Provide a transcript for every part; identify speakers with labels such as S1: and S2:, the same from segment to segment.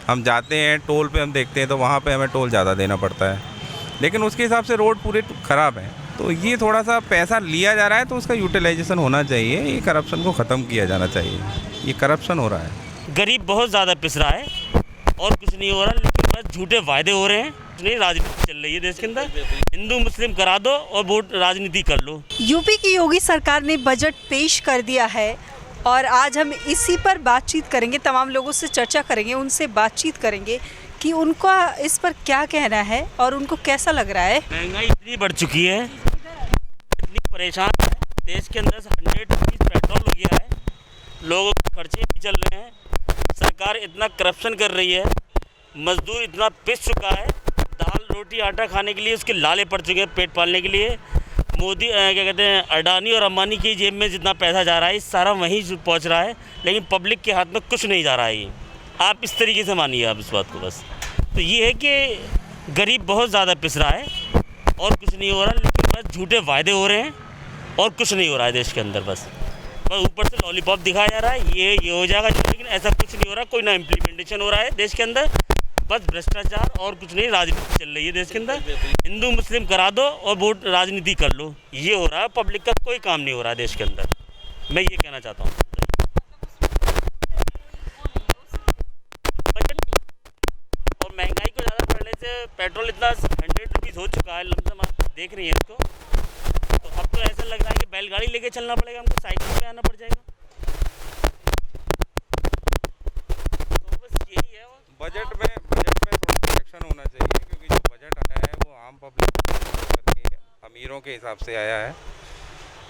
S1: हम जाते हैं टोल पे, हम देखते हैं तो वहाँ पे हमें टोल ज़्यादा देना पड़ता है, लेकिन उसके हिसाब से रोड पूरे ख़राब हैं। तो ये थोड़ा सा पैसा लिया जा रहा है तो उसका यूटिलाइजेशन होना चाहिए। ये करप्शन को ख़त्म किया जाना चाहिए। ये करप्शन हो रहा है।
S2: गरीब बहुत ज़्यादा पिस रहा है और कुछ नहीं हो रहा, लेकिन बस झूठे वायदे हो रहे हैं। नहीं, राजनीति चल रही है देश के अंदर, हिंदू मुस्लिम करा दो और वोट राजनीति कर लो।
S3: यूपी की योगी सरकार ने बजट पेश कर दिया है और आज हम इसी पर बातचीत करेंगे, तमाम लोगों से चर्चा करेंगे, उनसे बातचीत करेंगे कि उनका इस पर क्या कहना है और उनको कैसा लग रहा है।
S2: महंगाई इतनी बढ़ चुकी है, इतनी परेशान है, देश के अंदर 100 रुपीज़ पेट्रोल हो गया है, लोगों के खर्चे नहीं चल रहे हैं, सरकार इतना करप्शन कर रही है, मजदूर इतना पिस चुका है, दाल रोटी आटा खाने के लिए उसके लाले पड़ चुके हैं पेट पालने के लिए। मोदी क्या कहते हैं, अडानी और अंबानी की जेब में जितना पैसा जा रहा है सारा वहीं पहुंच रहा है, लेकिन पब्लिक के हाथ में कुछ नहीं जा रहा है। ये आप इस तरीके से मानिए आप इस बात को। बस तो ये है कि गरीब बहुत ज़्यादा पिस रहा है और कुछ नहीं हो रहा, लेकिन बस झूठे वायदे हो रहे हैं और कुछ नहीं हो रहा है देश के अंदर। बस ऊपर से लॉलीपॉप दिखाया जा रहा है, ये हो जाएगा, लेकिन ऐसा कुछ नहीं हो रहा। कोई ना इम्प्लीमेंटेशन हो रहा है देश के अंदर, बस भ्रष्टाचार और कुछ नहीं। राजनीति चल रही है देश के अंदर, हिंदू मुस्लिम करा दो और वोट राजनीति कर लो, ये हो रहा है। पब्लिक का कोई काम नहीं हो रहा है देश के अंदर। मैं ये कहना चाहता हूँ। और महंगाई को ज़्यादा बढ़ने से पेट्रोल इतना 100 रुपीज़ हो चुका है, लमसम आप देख रही हैं इसको, तो अब तो ऐसा लग रहा है कि बैलगाड़ी लेके चलना पड़ेगा हमको, साइकिल पे आना पड़ जाएगा। तो बस यही है।
S1: बजट में थोड़ा करेक्शन होना चाहिए, क्योंकि जो बजट आया है वो आम पब्लिक के अमीरों के हिसाब से आया है।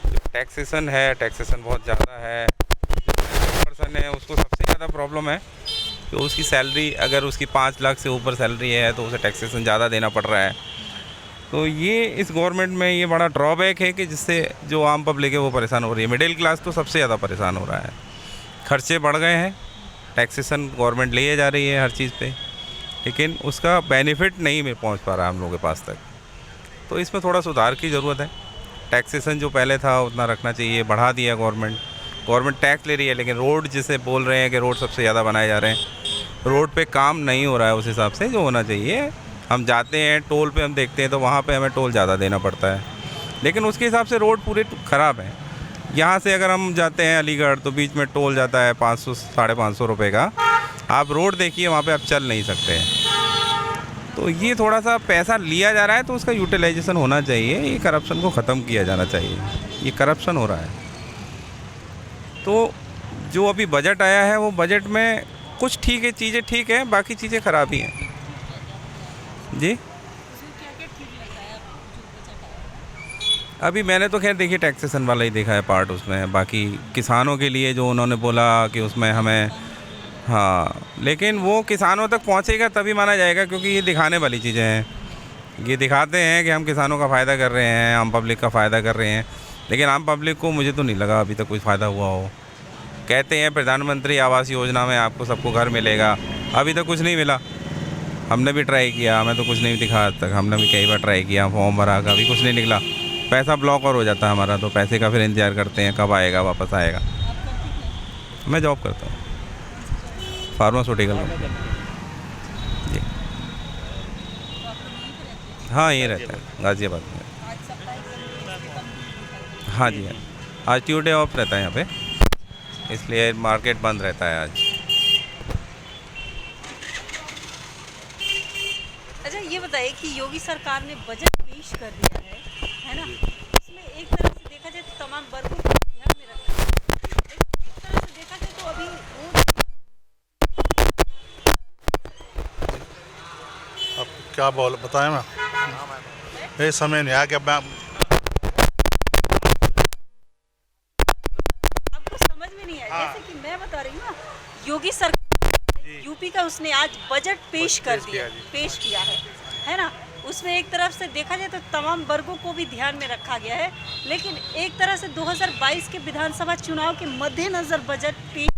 S1: जो टैक्सेशन है, टैक्सेशन बहुत ज़्यादा है। पर्सन है उसको सबसे ज़्यादा प्रॉब्लम है कि उसकी सैलरी, अगर उसकी 5 लाख से ऊपर सैलरी है तो उसे टैक्सेशन ज़्यादा देना पड़ रहा है। तो ये इस गवर्नमेंट में ये बड़ा ड्रॉबैक है कि जिससे जो आम पब्लिक है वो परेशान हो रही है। मिडिल क्लास तो सबसे ज़्यादा परेशान हो रहा है। खर्चे बढ़ गए हैं, टैक्सेशन गवर्नमेंट ले जा रही है हर चीज़ पे, लेकिन उसका बेनिफिट नहीं में पहुंच पा रहा है हम लोगों के पास तक। तो इसमें थोड़ा सुधार की ज़रूरत है। टैक्सेशन जो पहले था उतना रखना चाहिए, बढ़ा दिया गवर्नमेंट टैक्स ले रही है, लेकिन रोड जिसे बोल रहे हैं कि रोड सबसे ज़्यादा बनाए जा रहे हैं, रोड पे काम नहीं हो रहा है उस हिसाब से जो होना चाहिए। हम जाते हैं टोल पे, हम देखते हैं तो वहाँ पे हमें टोल ज़्यादा देना पड़ता है, लेकिन उसके हिसाब से रोड पूरे ख़राब हैं। यहाँ से अगर हम जाते हैं अलीगढ़ तो बीच में टोल जाता है 500 साढ़े 500 रुपये का। आप रोड देखिए, वहाँ पे आप चल नहीं सकते हैं। तो ये थोड़ा सा पैसा लिया जा रहा है तो उसका यूटिलाइजेशन होना चाहिए। ये करप्शन को ख़त्म किया जाना चाहिए। ये करप्शन हो रहा है। तो जो अभी बजट आया है वो बजट में कुछ ठीक है, चीज़ें ठीक है, बाकी चीज़ें ख़राब ही हैं जी। अभी मैंने तो खैर देखिए टैक्सेशन वाला ही देखा है पार्ट उसमें। बाकी किसानों के लिए जो उन्होंने बोला कि उसमें हमें, हाँ, लेकिन वो किसानों तक पहुंचेगा तभी माना जाएगा, क्योंकि ये दिखाने वाली चीज़ें हैं। ये दिखाते हैं कि हम किसानों का फ़ायदा कर रहे हैं, आम पब्लिक का फ़ायदा कर रहे हैं, लेकिन आम पब्लिक को मुझे तो नहीं लगा अभी तक कुछ फ़ायदा हुआ हो। कहते हैं प्रधानमंत्री आवास योजना में आपको सबको घर मिलेगा, अभी तक कुछ नहीं मिला। हमने भी ट्राई किया, हमें तो कुछ नहीं दिखा आज तक। हमने भी कई बार ट्राई किया, फॉर्म भरा, कभी कुछ नहीं निकला। पैसा ब्लॉक और हो जाता है हमारा, तो पैसे का फिर इंतज़ार करते हैं कब आएगा, वापस आएगा। मैं जॉब करता हूँ फार्मास्यूटिकल में जी। हाँ, ये रहता है गाज़ियाबाद में। हाँ जी, हाँ, आज ट्यूसडे ऑफ रहता है यहाँ पे, इसलिए मार्केट बंद रहता है आज।
S3: अच्छा, ये बताइए कि योगी सरकार ने बजट पेश कर दिया है ना? इसमें एक तरह से देखा जाए तो तमाम वर्गों को ध्यान में रखा है, लेकिन एक तरह से देखा जाए तो अभी
S4: अब क्या बताएं मैं, ये समय नहीं आया कि अब
S3: आपको समझ में नहीं आया। जैसे कि मैं बता रही हूँ ना, योगी सरकार यूपी का उसने आज बजट पेश किया है ना? उसमें एक तरफ से देखा जाए तो तमाम वर्गों को भी ध्यान में रखा गया है, लेकिन एक तरह से 2022 के विधानसभा चुनाव के मद्देनजर बजट पेश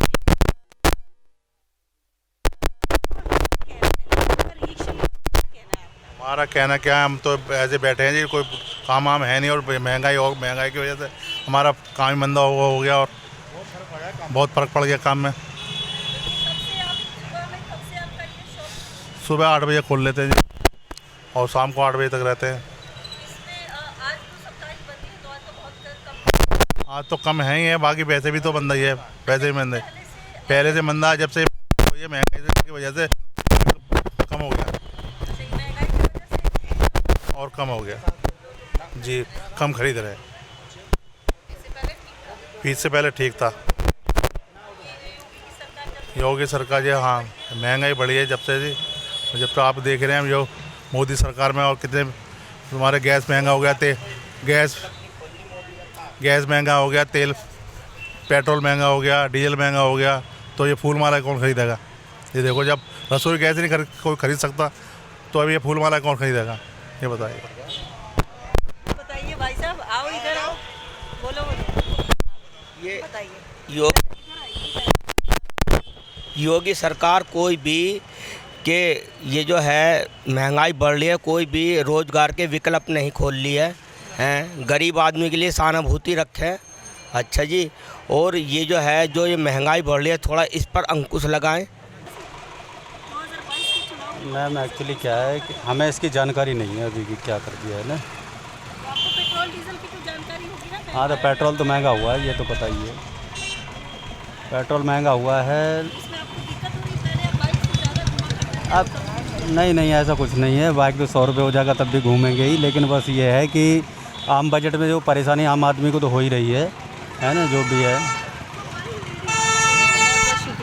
S4: हमारा कहना क्या है, हम तो ऐसे बैठे हैं जी, कोई काम वाम है नहीं, और महंगाई की वजह से हमारा काम ही मंदा हो गया और बहुत फ़र्क पड़ गया काम में। सुबह 8 बजे खोल लेते हैं जी और शाम को 8 बजे तक रहते हैं।
S3: इसमें आज तो साप्ताहिक बंदी है, तो आज तो बहुत कम।
S4: आज तो कम है ही है, बाकी वैसे भी तो मंदा ही है, वैसे भी मंदा है। पहले से मंदा, जब से ये महंगाई की वजह से कम हो गया
S3: महंगाई की वजह से
S4: और कम हो गया जी, कम खरीद रहे हैं। फीस से पहले ठीक था। योगी सरकार जी, हाँ महंगाई बढ़ी है जब से जी, जब तो आप देख रहे हैं जो मोदी सरकार में, और कितने हमारे गैस महंगा हो गया, गैस महंगा हो गया, तेल पेट्रोल महंगा हो गया, डीजल महंगा हो गया, तो ये फूल माला कौन खरीदेगा? ये देखो, जब रसोई गैस ही नहीं कोई खरीद सकता, तो अभी ये फूल माला कौन खरीदेगा? ये बताइए।
S3: बताइए भाई साहब, आओ इधर आओ, बोलो बोलो,
S5: ये
S3: बताइए।
S5: योगी सरकार कोई भी के ये जो है महंगाई बढ़ रही है, कोई भी रोज़गार के विकल्प नहीं खोल लिए हैं, गरीब आदमी के लिए सहानुभूति रखें। अच्छा जी, और ये जो है जो ये महंगाई बढ़ रही है, थोड़ा इस पर अंकुश लगाएं।
S3: 2022 के चुनाव
S6: मैम एक्चुअली क्या है कि हमें इसकी जानकारी नहीं है अभी कि क्या कर दिया है ना।
S3: आपको पेट्रोल डीजल की तो जानकारी होगी ना?
S6: हाँ, तो पेट्रोल तो महंगा हुआ है, ये तो पता ही है, पेट्रोल महंगा हुआ है।
S3: इसमें आपको दिक्कत हो रही है? पहले आप बाइक से ज़्यादा घुमा करते थे।
S6: अब नहीं ऐसा कुछ नहीं है, बाइक तो 100 रुपये हो जाएगा तब भी घूमेंगे ही, लेकिन बस ये है कि आम बजट में जो परेशानी आम आदमी को तो हो ही रही है ना, जो भी है।